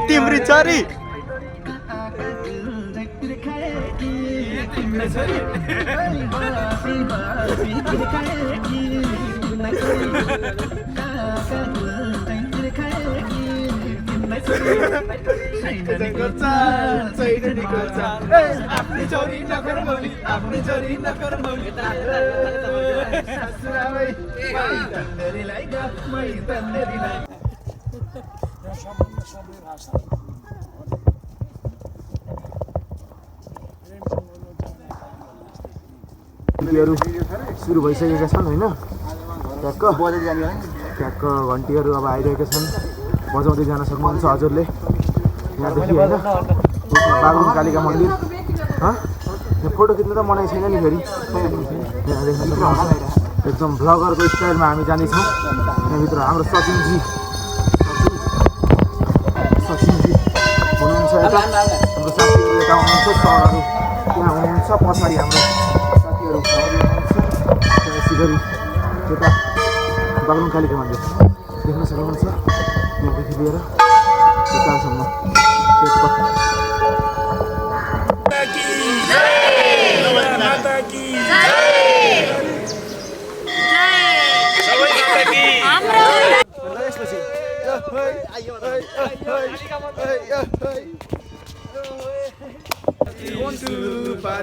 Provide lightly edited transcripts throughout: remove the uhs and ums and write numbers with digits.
तिम्री छोरी आफ्नै छोरी नगर मौली आफ्नै छोरी नगर मौली सुरु भइसकेका छन् होइन ट्याक्क घन्टीहरू अब आइरहेका छन् बजाउँदै जान सक्नुहुन्छ हजुरले यहाँदेखि होइन बागलुङ कालिका मन्दिर यो फोटो खिच्नु त मनाइ छैन नि फेरि यहाँ देख्न सक्नुहुन्छ एकदम भ्लगरको स्टाइलमा हामी जानेछौँ यहाँभित्र हाम्रो सचिनजी हुनुहुन्छ यता हाम्रो साथीहरू यता हुनुहुन्छ सरहरू त्यहाँ हुनुहुन्छ पछाडि हाम्रो साथीहरू हुनुहुन्छ यसै गरी यता बागलुङ कालिका मन्दिर देख्न सक्नुहुन्छ यहाँदेखि लिएर यतासम्म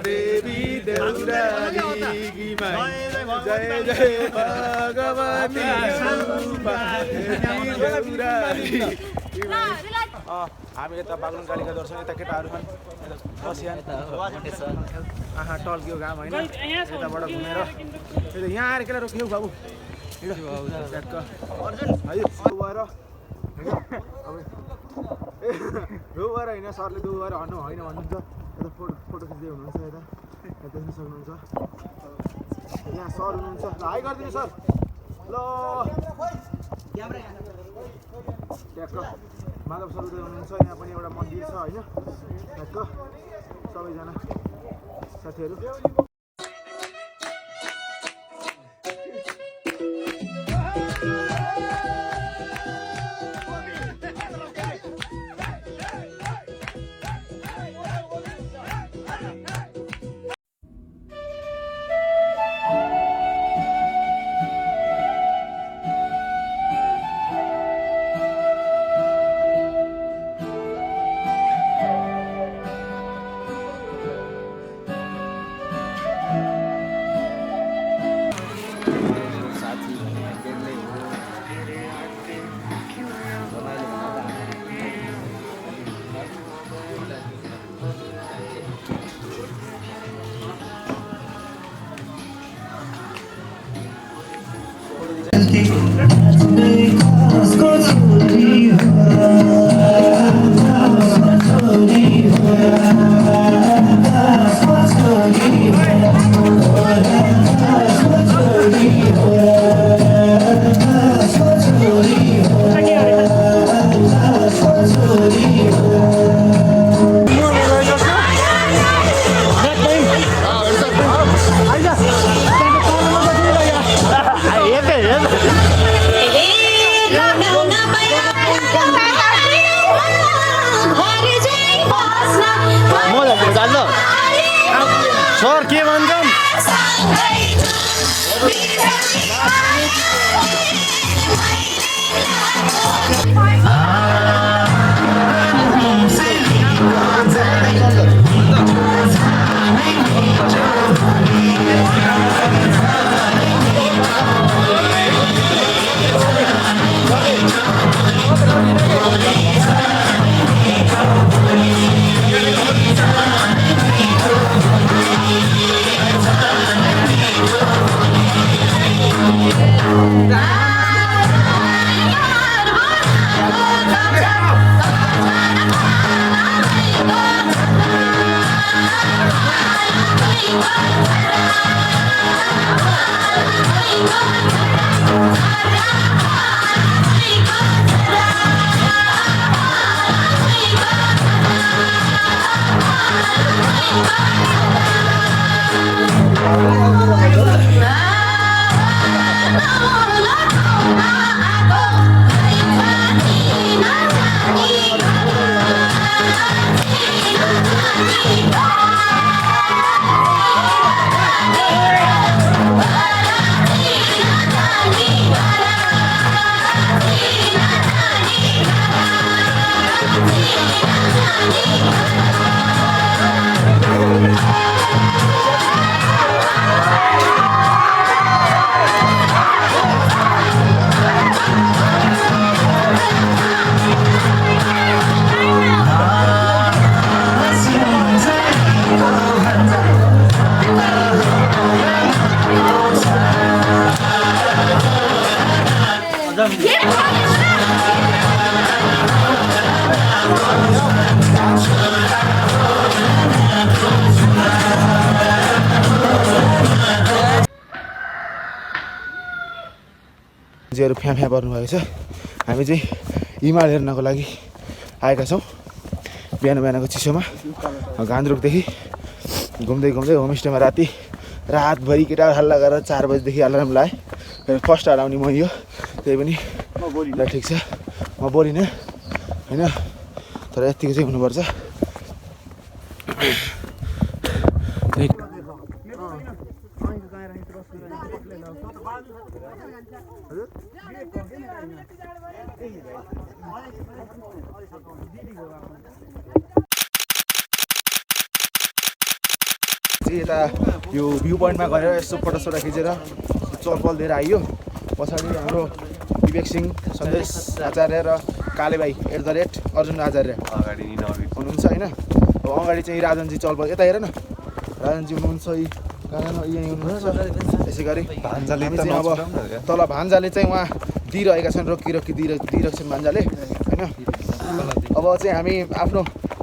देवी देउराली जय जय भगवती हामी यता बागलुङ कालिका दर्शन यता केटाहरू छन् बसिया आँखा टल्क्यो घाम होइन यताबाट घुमेर यहाँ आएर केटा रोक्यौ बाबु ट्याक्क भएर भएर होइन सरले दु भएर हन्नु होइन भन्नुहुन्छ यता फोटो खिच्दै हुनुहुन्छ यता देख्न सक्नुहुन्छ यहाँ सर हुनुहुन्छ ल हाई गरिदिनु सर ल ट्याक्क माधव सर हुनुहुन्छ यहाँ पनि एउटा मन्दिर छ होइन ट्याक्क सबैजना साथीहरू मान्छेहरू फ्याँ फ्याँ पर्नुभएको छ। हामी चाहिँ हिमाल हेर्नको लागि आएका छौँ बिहान बिहानको चिसोमा। गान्द्रुकदेखि घुम्दै घुम्दै होमस्टेमा रातभरि केटाहरू हल्ला गरेर 4 बजीदेखि अलार्म लाएँ। फर्स्ट हराउने म यो, त्यही पनि ल ठिक छ म बोलिनँ होइन, तर यतिको चाहिँ हुनुपर्छ। यता यो भ्यू पोइन्टमा गएर यसो फोटोसोटो खिचेर चलपल दिएर आइयो। पछाडि हाम्रो विवेक सिंह, सन्देश आचार्य र काले भाइ @अर्जुन आचार्य अगाडि हुनुहुन्छ होइन। अब अगाडि चाहिँ राजनजी चलपल, यता हेर न राजनजी हुनुहुन्छ, यहीँ हुनुहुन्छ। त्यसै गरी भान्जाले अब तल भान्जाले चाहिँ उहाँ दिइरहेका छन्, रोकी दिइरहेका छन् भान्जाले होइन। अब चाहिँ हामी आफ्नो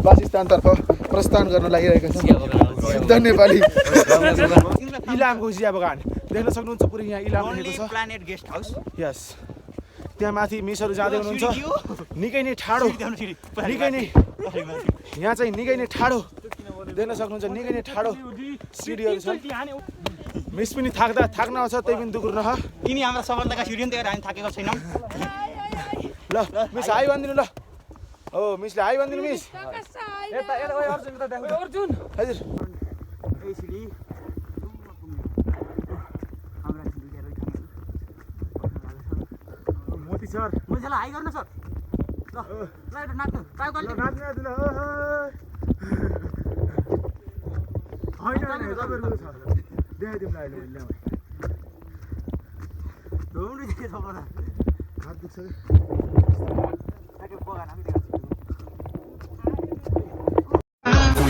वासस्थानतर्फ प्रस्थान गर्न लागिरहेका छौँ। शुद्ध नेपाली इलामको चिया बगान देख्न सक्नुहुन्छ। पुरै यहाँ इलाम लेखेको छ, प्लानेट गेस्ट हाउस। यस, त्यहाँ माथि मिसहरू जाँदै हुनुहुन्छ। निकै नै ठाडो, निकै नै यहाँ चाहिँ निकै नै ठाडो देख्न सक्नुहुन्छ। निकै नै ठाडो सिडीहरू छ। मिस पनि थाक्न आउँछ, त्यही पनि दुख नह। यिनी हाम्रा सफलताका सिडी नि, त्यही हामी थाकेको छैनौँ। ल मिस हाई भनिदिनु ल। हो मिसले हाई भनिदिनु मिस। अर्जुन हजुर मोती सर हाई गर्नु सर। ल नाच्नु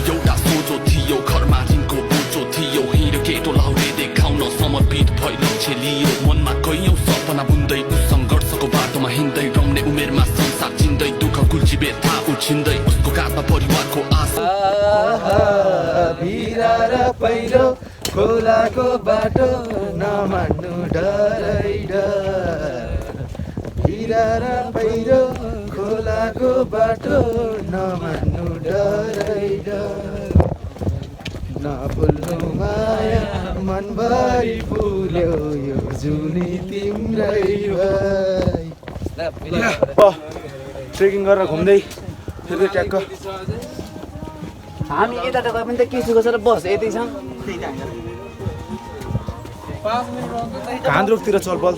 एउटा सोझो थियो, घरमा जिनको बोझो थियो, हिँड्यो केटो लाउरे देखाउन समर्पित भइ लक्ष्य लियो। मनमा कैयौँ सपना बुन्दै सङ्घर्षको बाटोमा हिँड्दै, रम्ने उमेरमा संसार चिन्दै, दुःख गुल्छी बेथा उछिन्दै, उसको काँधमा परिवारको आशा। भिरा र पहिरो खोलाको बाटो नमान्नु डरै डर। भिरा र पहिरो खोलाको बाटो नमान्नु डरै डर। नभुल्नु माया मनभरि फुल्यो यो जुनी तिम्रै भई। ट्रेकिङ गरेर घुम्दै फेरि ट्याक्क हामी यता गयो भने त के सुख छ र बस यतै छ। गान्द्रुकतिर चलपल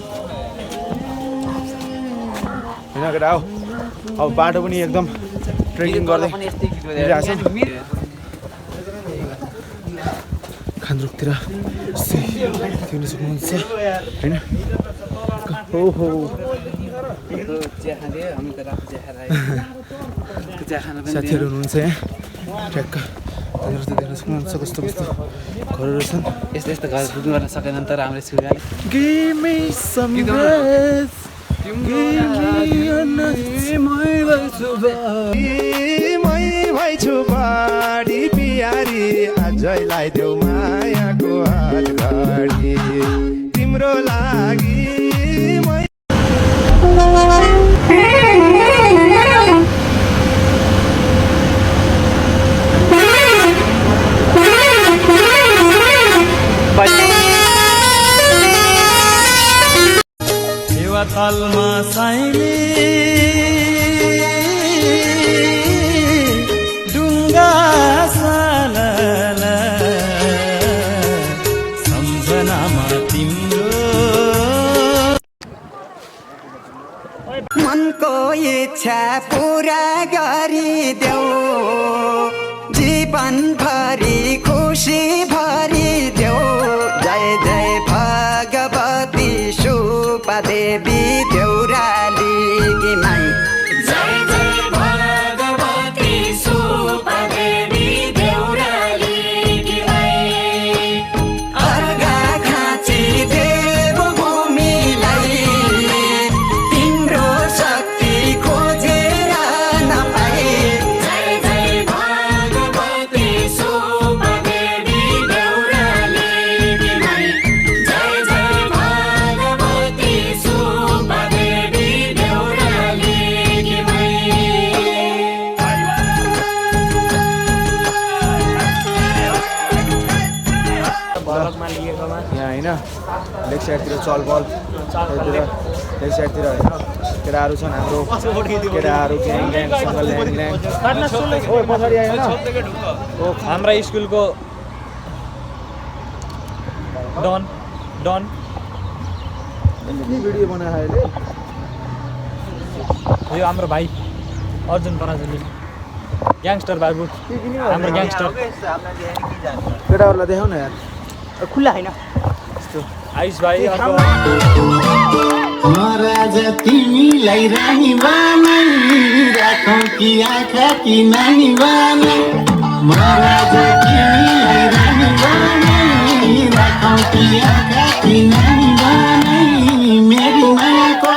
होइन केटा हो। अब बाटो पनि एकदम ट्रेकिङ गर्दै हिँडिरहेको छ। गान्द्रुकतिर देख्न सक्नुहुन्छ होइन। ओहो साथीहरू हुनुहुन्छ यहाँ ट्याक्क। गान्द्रुकतिर देख्न सक्नुहुन्छ कस्तो कस्तो घरहरू छन्। यस्तो घर बुकिङ गर्न सकेन नि त राम्रै छु। Give me some rest. मै छु बाडी पियारी, अझैलाई देऊ मायाको हात घडी तिम्रो लागि। तलमा साइली डुङ्गा सालला सम्झनामा तिम्रो मनको इच्छा पुरा गरिदेऊ, जीवनभरि खुसी भरिदेऊ। जय जय भगवती सुपदेवी देउराली कि माई। जय जय भगवती सुपदेवी देउराली कि माई। अर्घा खाँची देव भूमिलाई, तिम्रो शक्ति खोजेर नपाए। जय जय भगवती लेक साइडतिर चलबल लेक साइडतिर होइन केटाहरू छन् हाम्रो केटाहरू ग्याङसँग ल्याङ पछाडि आयो हाम्रा स्कुलको डन भिडियो बनायो अहिले यो हाम्रो भाइ अर्जुन पराजुली ग्याङस्टर बाबु हाम्रो ग्याङस्टर केटाहरूलाई देखाउ न यार खुल्ला होइन आयुष भाइ अर्को महाराज तिमीलाई रानी बनाई राखौँ कि आँखा कि नानी बनाई महाराज तिमीलाई रानी बनाई राखौँ कि आँखा कि नानी बनाई मेरी मायाको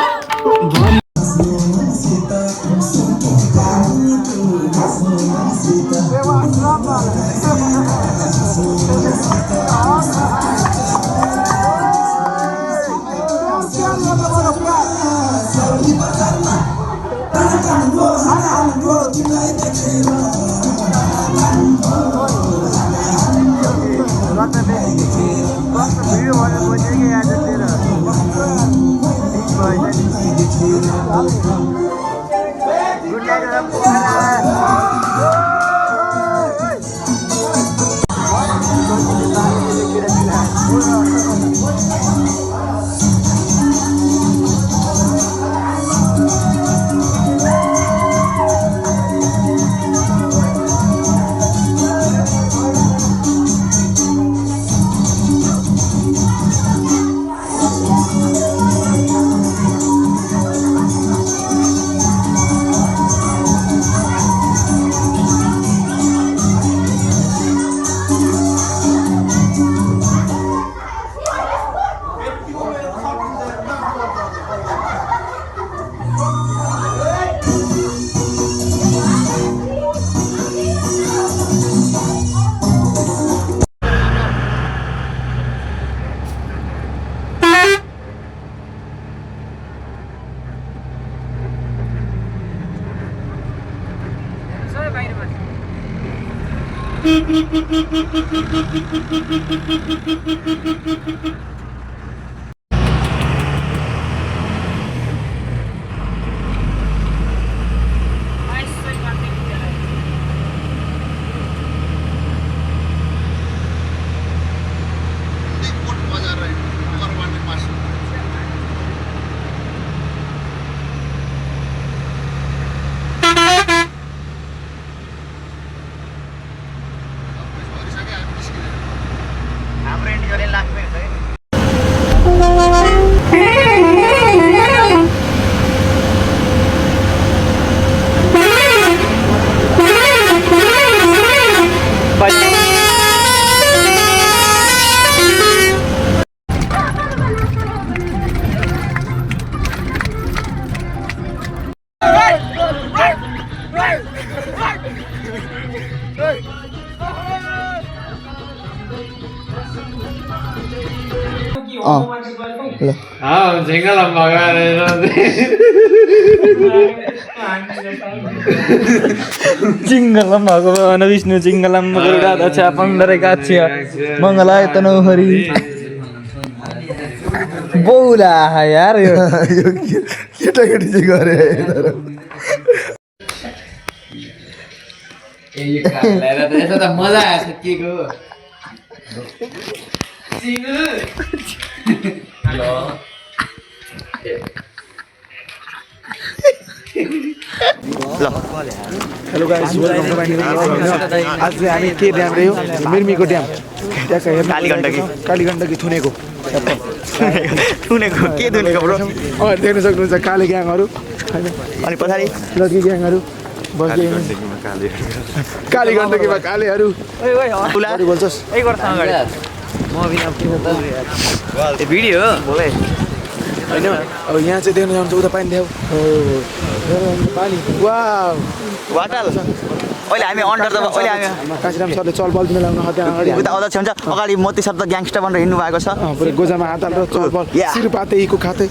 चिङ्गलम भगवान विष्णु चिङ्गलम गरुडाध्वज पण्डरकाक्ष मङ्गलायतनो हरि बौला यार यो केटाकेटी चाहिँ गरे मजा आएछ के को hello guys welcome to my new blog. आज चाहिँ हामी के ड्याम रह्यो मिर्मीको ड्याम ट्याक्क हेर्नु कालीगण्डकी थुनेको के दुनेको ब्रो देख्न सक्नुहुन्छ काले ग्याङहरू अनि पछाडि लकी ग्याङहरू बस्दै कालीगण्डकीमा कालेहरू ओइ बोल्छस् भिडियो हो होइन अब यहाँ चाहिँ देख्न जान्छ उता पानी देऊ पानी वाउ वाटर अहिले हामी अन्डर त अहिले हामी काशीराम सरले चलबल मिलाउन हत्या अगाडि उता अध्यक्ष हुन्छ अगाडि मोती शब्द ग्याङस्टर भनेर हिँड्नु भएको छ पुरै गोजामा हात हालेर चलबल सिर पाते इको खाते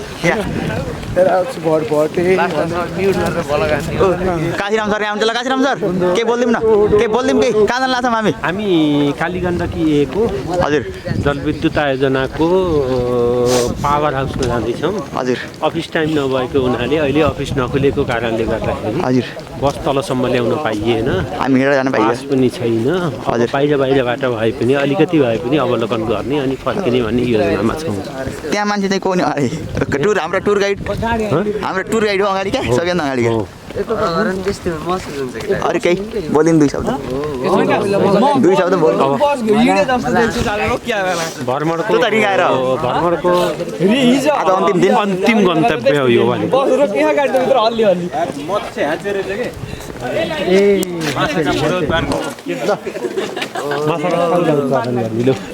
काशीराम सर यहाँ हुन्छ ल काशीराम सर के बोलिदिउँ न के बोलिदिउँ के कहाँ जानु लाग्छ हामी हामी कालीगण्डकी एको हजुर जलविद्युत आयोजनाको पावर हाउसमा जाँदैछौँ। हजुर अफिस टाइम नभएको हुनाले अहिले अफिस नखुलेको कारणले गर्दाखेरि हजुर बस तलसम्म ल्याउन पाइएन, हामी हिँडेर जानु पाइयो पास पनि छैन। हजुर। बाहिरबाट भए पनि अलिकति भए पनि अवलोकन गर्ने अनि फर्किने भन्ने योजनामा छौँ। त्यहाँ मान्छे चाहिँ को नि अरे टुर हाम्रो टुर गाइड टुर गाइड हो अगाडि क्या सबैभन्दा अगाडि क्या अरू केही बोलिन् 2 शब्द 2 शब्द बोल भ्रमणको त रिगाएर हो। भ्रमणको आज अन्तिम दिन अन्तिम गन्तव्य हो यो भने।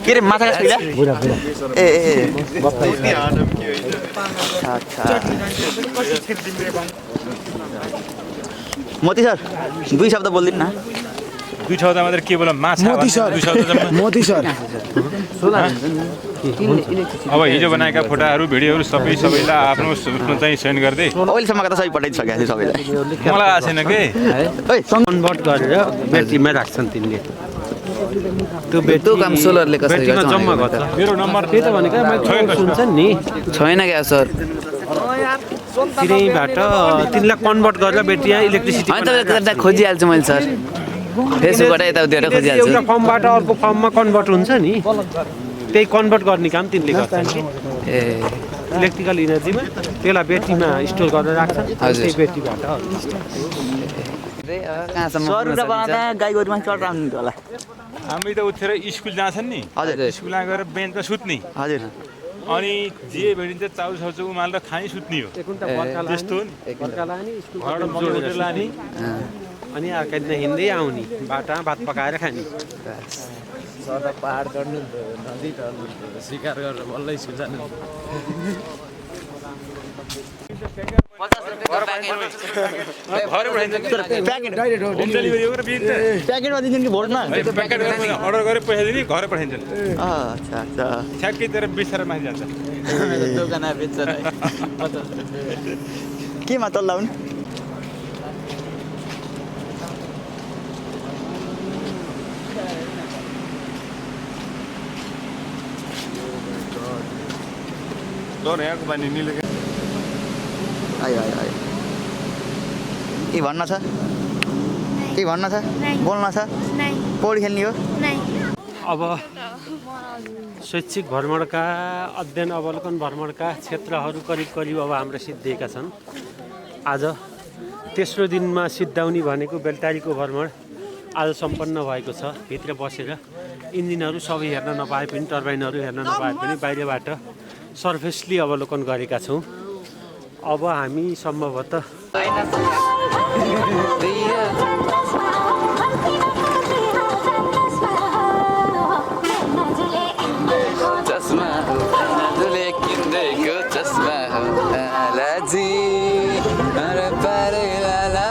के अरे माछा खास ए अच्छा मोती सर 2 शब्द बोलिदिनु न 2 शब्द मात्र के बोल माछा मोती सर अब हिजो बनाएका फोटाहरू भिडियोहरू सबैलाई आफ्नो उसमा चाहिँ सेन्ड गर्दै अहिलेसम्मका त सबै पठाइसकेको छु सबैलाई मलाई आएको छैन के ओइ कन्भर्ट गरेर ब्याट्रीमा राख्छन् तिनले। त्यो त्यो काम सोलरले कसरी ब्याट्रीमा गर्छ जम्मा गर्छ। मेरो नम्बर त्यही त भनेको माइक्रोवेभ हुन्छन् नि छैन क्या सर तिनैबाट तिनलाई कन्भर्ट गरेर ब्याट्री इलेक्ट्रिसिटी होइन तपाईँले खोजिहाल्छु मैले सर फेसबुकबाट यताउतिबाट खोजिहाल्छु एउटा फर्मबाट अर्को फर्ममा कन्भर्ट हुन्छ नि त्यही कन्भर्ट गर्ने काम तिनले गर्छन् कि ए इलेक्ट्रिकल इनर्जीमा त्यसलाई ब्याट्रीमा स्टोर गरेर राख्छन् त्यही ब्याट्रीबाट कहाँसम्म सर बनाउँदा गाई गोरुमा चढ राख्नु होला हामी त उठेर स्कुल जान्छन् नि हजुर स्कुलमा गएर बेन्चमा सुत्ने हजुर अनि जे भेटिन्छ चाउल साउचो उमालेर खाइ सुत्ने हो त्यस्तो हो नि घरबाट मकै उठेर लाने अनि अर्का दिन हिँड्दै आउने बाटामा भात पकाएर खाने। पहाड चढ्नु नदी शिकार गरेर बल्ल स्कुल जानु प्याकेटमा दिन्छन् कि भोटमा प्याकेट अर्डर गरेर पैसा दिने घरै पठाइन्छन् अच्छा अच्छा ठ्याक्कै तर बिस्तारै माथि जान्छ दोकानमा बेच्छ केमा तल्ला हुन् आयो आयो आयो के भन्न छ के भन्न छ बोल्न छ पौडी खेल्ने हो अब शैक्षिक भ्रमणका अध्ययन अवलोकन भ्रमणका क्षेत्रहरू करिब करिब अब हाम्रा सिद्धिएका छन्। आज तेस्रो दिनमा सिद्धाउने भनेको बेलटारीको भ्रमण आज सम्पन्न भएको छ। भित्र बसेर इन्जिनहरू सबै हेर्न नपाए पनि टर्बाइनहरू हेर्न नपाए पनि बाहिरबाट सर्फेसली अवलोकन गरेका छौँ। अब हामी सम्भवतः चस्मा हजुरले किन्दैको चस्मा लाजी अरे पारे लाला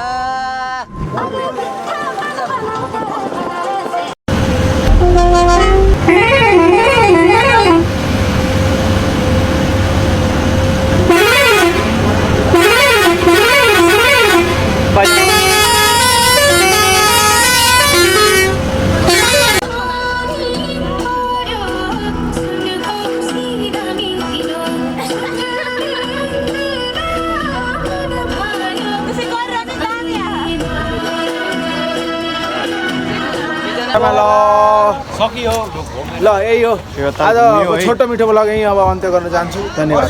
सकियो ल यही हो आज छोटो मिठो ब्लग यहीँ अब अन्त्य गर्न चाहन्छु। धन्यवाद।